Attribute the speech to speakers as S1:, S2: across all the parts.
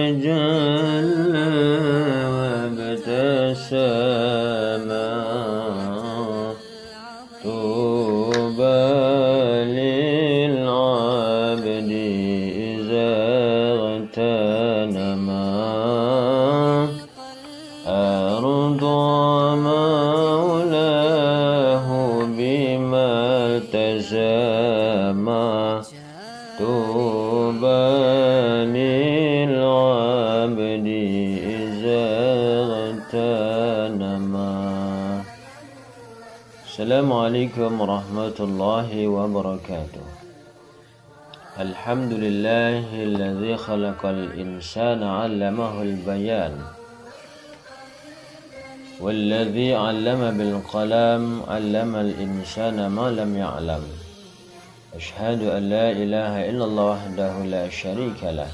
S1: تجلى وابتسم طوبى للعبد إذا اغتنما أرضى مولاه بما التزما طوبى للعبد إذا اغتنما. السلام عليكم ورحمة الله وبركاته. الحمد لله الذي خلق الإنسان علمه البيان والذي علم بالقلم علم الإنسان ما لم يعلم. أشهد أن لا إله إلا الله وحده لا شريك له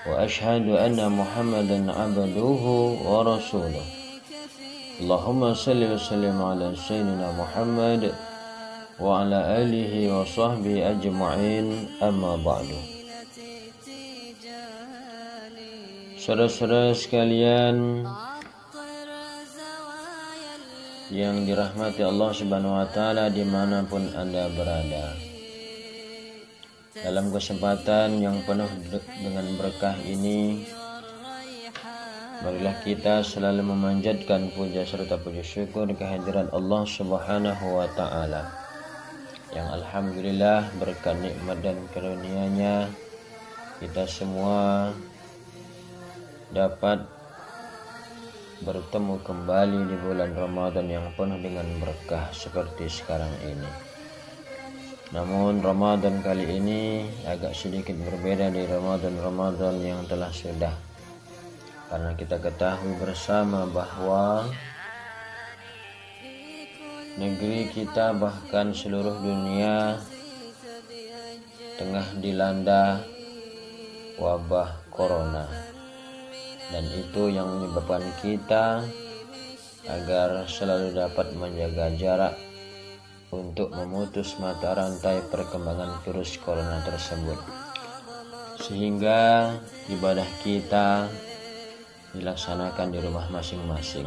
S1: وأشهد أن محمدا عبده ورسوله. اللهم صل وسلم على سيدنا محمد وعلى آله وصحبه أجمعين. أما بعد. Saudara-saudara sekalian yang dirahmati Allah Subhanahu wa Ta'ala dimanapun Anda berada, dalam kesempatan yang penuh dengan berkah ini, marilah kita selalu memanjatkan puja serta puji syukur kehadiran Allah Subhanahu wa Ta'ala yang alhamdulillah berkat nikmat dan karunia-Nya kita semua dapat bertemu kembali di bulan Ramadan yang penuh dengan berkah seperti sekarang ini. Namun Ramadan kali ini agak sedikit berbeda dari Ramadan yang telah sudah, karena kita ketahui bersama bahwa negeri kita bahkan seluruh dunia tengah dilanda wabah corona, dan itu yang menyebabkan kita agar selalu dapat menjaga jarak untuk memutus mata rantai perkembangan virus corona tersebut, sehingga ibadah kita dilaksanakan di rumah masing-masing.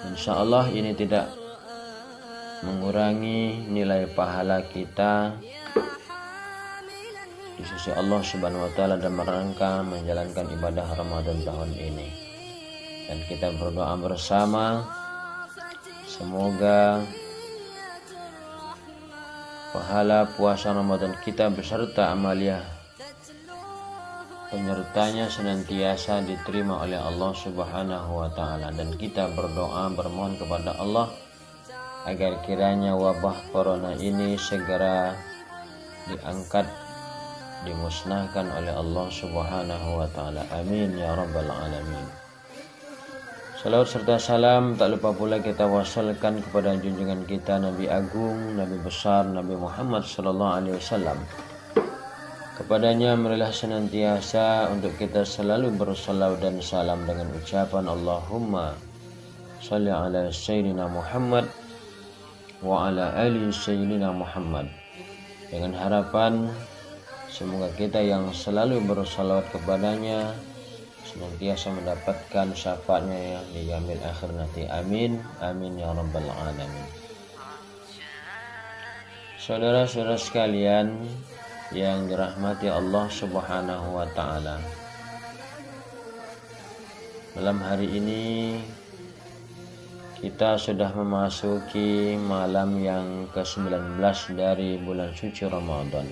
S1: Insya Allah ini tidak mengurangi nilai pahala kita di sisi Allah Subhanahu wa Ta'ala dalam rangka menjalankan ibadah Ramadan tahun ini. Dan kita berdoa bersama semoga pahala puasa Ramadan kita beserta amalia penyertanya senantiasa diterima oleh Allah Subhanahu wa Ta'ala. Dan kita berdoa bermohon kepada Allah agar kiranya wabah corona ini segera diangkat, dimusnahkan oleh Allah Subhanahu wa Ta'ala. Amin ya rabbal alamin. Salawat serta salam tak lupa pula kita wasalkan kepada junjungan kita Nabi Agung, Nabi besar, Nabi Muhammad sallallahu alaihi wasallam. Kepadanya marilah senantiasa untuk kita selalu bersalawat dan salam dengan ucapan Allahumma shalli ala sayyidina Muhammad wa ala ali sayyidina Muhammad, dengan harapan semoga kita yang selalu bersalawat kepadanya senantiasa mendapatkan syafaatnya di yaumil akhir nanti. Amin, amin ya rabbal alamin. Saudara-saudara sekalian yang dirahmati Allah Subhanahu wa Ta'ala, malam hari ini kita sudah memasuki malam yang ke-19 dari bulan suci Ramadan.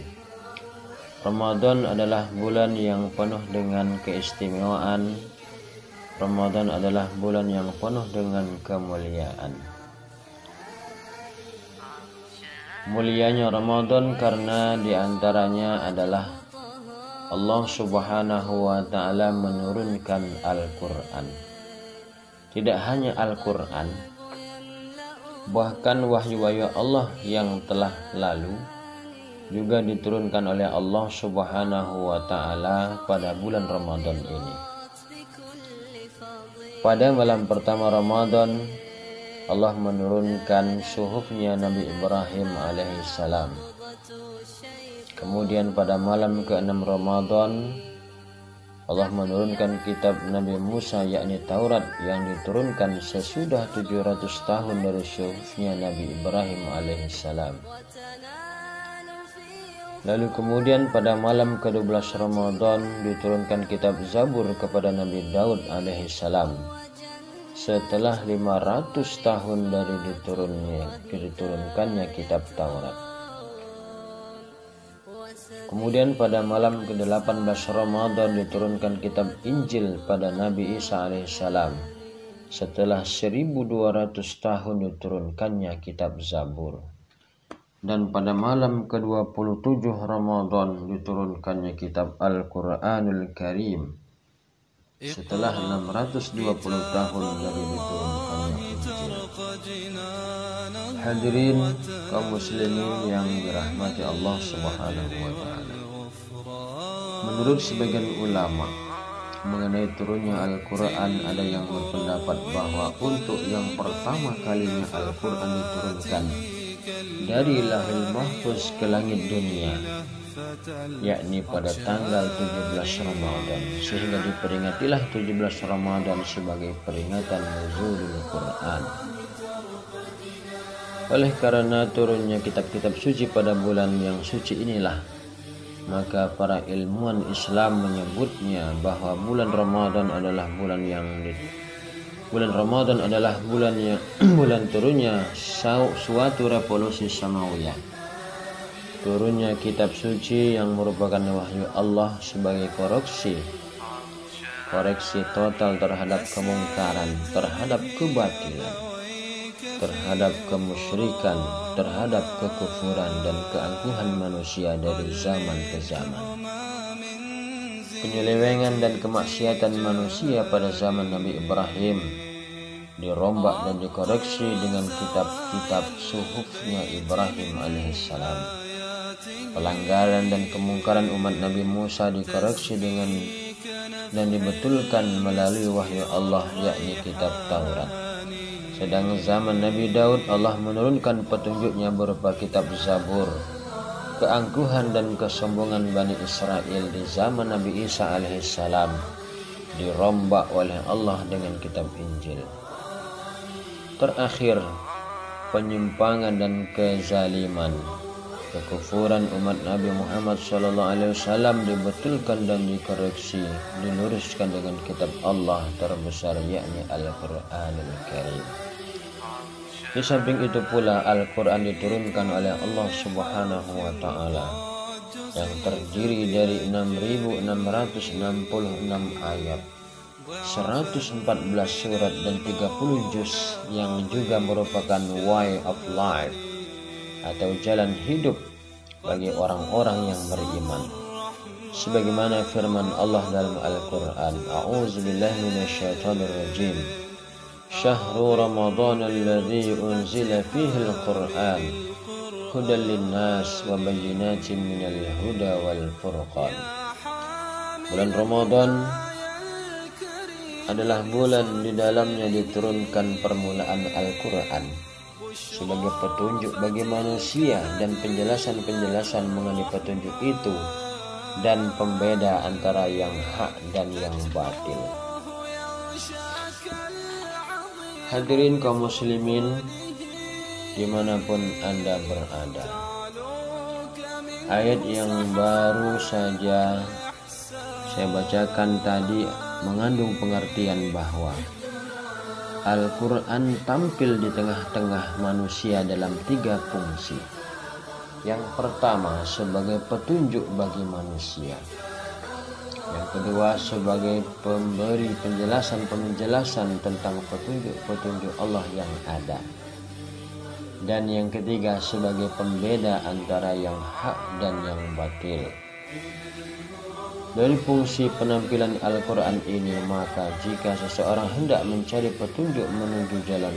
S1: Ramadan adalah bulan yang penuh dengan keistimewaan. Ramadan adalah bulan yang penuh dengan kemuliaan. Mulianya Ramadan karena diantaranya adalah Allah Subhanahu wa Ta'ala menurunkan Al-Quran. Tidak hanya Al-Quran, bahkan wahyu-wahyu Allah yang telah lalu juga diturunkan oleh Allah Subhanahu wa Ta'ala pada bulan Ramadan ini. Pada malam pertama Ramadan, Allah menurunkan suhufnya Nabi Ibrahim alaihissalam. Kemudian pada malam ke-6 Ramadan, Allah menurunkan kitab Nabi Musa yakni Taurat yang diturunkan sesudah 700 tahun dari syuhufnya Nabi Ibrahim alaihissalam. Lalu kemudian pada malam ke-12 Ramadan diturunkan kitab Zabur kepada Nabi Daud alaihissalam. Setelah 500 tahun dari diturunkannya kitab Taurat. Kemudian pada malam ke-18 Ramadan diturunkan kitab Injil pada Nabi Isa alaihissalam. Setelah 1200 tahun diturunkannya kitab Zabur. Dan pada malam ke-27 Ramadan diturunkannya kitab Al-Quranul Karim. Setelah 620 tahun dari diturunkannya Injil. Hadirin kaum muslimin yang dirahmati Allah Subhanahu wa taala. Menurut sebagian ulama mengenai turunnya Al-Quran, ada yang berpendapat bahwa untuk yang pertama kalinya Al-Quran diturunkan dari Lauhul Mahfuz ke langit dunia, yakni pada tanggal 17 Ramadan, sehingga diperingatilah 17 Ramadan sebagai peringatan nuzulul Quran. Oleh karena turunnya kitab-kitab suci pada bulan yang suci inilah, maka para ilmuwan Islam menyebutnya bahwa bulan Ramadan adalah bulan bulan turunnya suatu revolusi samawiyah. Turunnya kitab suci yang merupakan wahyu Allah sebagai koreksi total terhadap kemungkaran, terhadap kebatilan, terhadap kemusyrikan, terhadap kekufuran dan keangkuhan manusia dari zaman ke zaman. Penyelewengan dan kemaksiatan manusia pada zaman Nabi Ibrahim dirombak dan dikoreksi dengan kitab-kitab suhufnya Ibrahim alaihissalam. Pelanggaran dan kemungkaran umat Nabi Musa dikoreksi dan dibetulkan melalui wahyu Allah yakni kitab Taurat. Sedang zaman Nabi Daud Allah menurunkan petunjuknya berupa kitab Zabur. Keangkuhan dan kesombongan Bani Israel di zaman Nabi Isa alaihissalam dirombak oleh Allah dengan kitab Injil. Terakhir, penyimpangan dan kezaliman, kekufuran umat Nabi Muhammad SAW dibetulkan dan dikoreksi, diluruskan dengan kitab Allah terbesar yakni Al-Quranul Karim. Di samping itu pula Al-Quran diturunkan oleh Allah Subhanahu wa taala yang terdiri dari 6.666 ayat, 114 surat dan 30 juz yang juga merupakan way of life atau jalan hidup bagi orang-orang yang beriman. Sebagaimana firman Allah dalam Al-Quran, A'udzubillahi minasyaitonirrajim. Syahru Ramadan alladzi unzila fihi al-Qur'an hudan linnas wa bayyinatin minal huda wal furqan. Bulan Ramadan adalah bulan di dalamnya diturunkan permulaan Al-Quran sebagai petunjuk bagi manusia dan penjelasan-penjelasan mengenai petunjuk itu dan pembeda antara yang hak dan yang batil. Hadirin kaum muslimin dimanapun Anda berada, ayat yang baru saja saya bacakan tadi mengandung pengertian bahwa Al-Quran tampil di tengah-tengah manusia dalam 3 fungsi. Yang pertama sebagai petunjuk bagi manusia, yang kedua sebagai pemberi penjelasan tentang petunjuk Allah yang ada, dan yang ketiga sebagai pembeda antara yang hak dan yang batil. Dari fungsi penampilan Al-Quran ini, maka jika seseorang hendak mencari petunjuk menuju jalan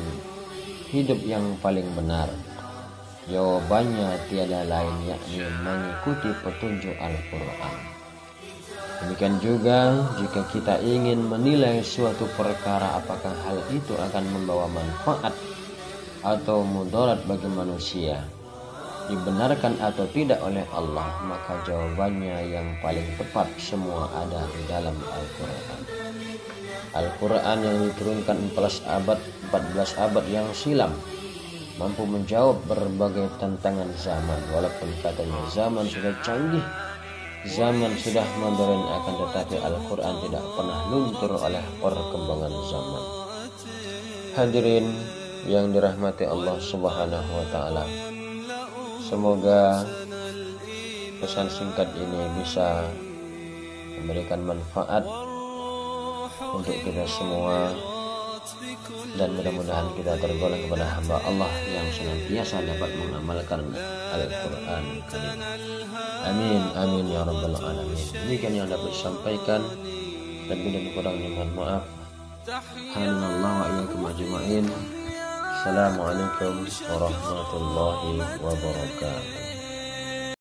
S1: hidup yang paling benar, jawabannya tiada lain yakni mengikuti petunjuk Al-Quran. Demikian juga jika kita ingin menilai suatu perkara apakah hal itu akan membawa manfaat atau mudarat bagi manusia, dibenarkan atau tidak oleh Allah, maka jawabannya yang paling tepat semua ada di dalam Al-Quran. Al-Quran yang diturunkan 14 abad yang silam mampu menjawab berbagai tantangan zaman. Walaupun katanya zaman sudah canggih, zaman sudah modern, akan tetapi Al-Quran tidak pernah luntur oleh perkembangan zaman. Hadirin yang dirahmati Allah Subhanahu wa Ta'ala, semoga pesan singkat ini bisa memberikan manfaat untuk kita semua, dan mudah-mudahan kita tergolong kepada hamba Allah yang senantiasa dapat mengamalkan Al-Quran Karim. Amin, amin ya rabbal alamin. Demikian yang dapat disampaikan, lebih dan kurangnya mohon maaf. Hanallahu wa iyyakum ajma'in. Assalamualaikum warahmatullahi wabarakatuh.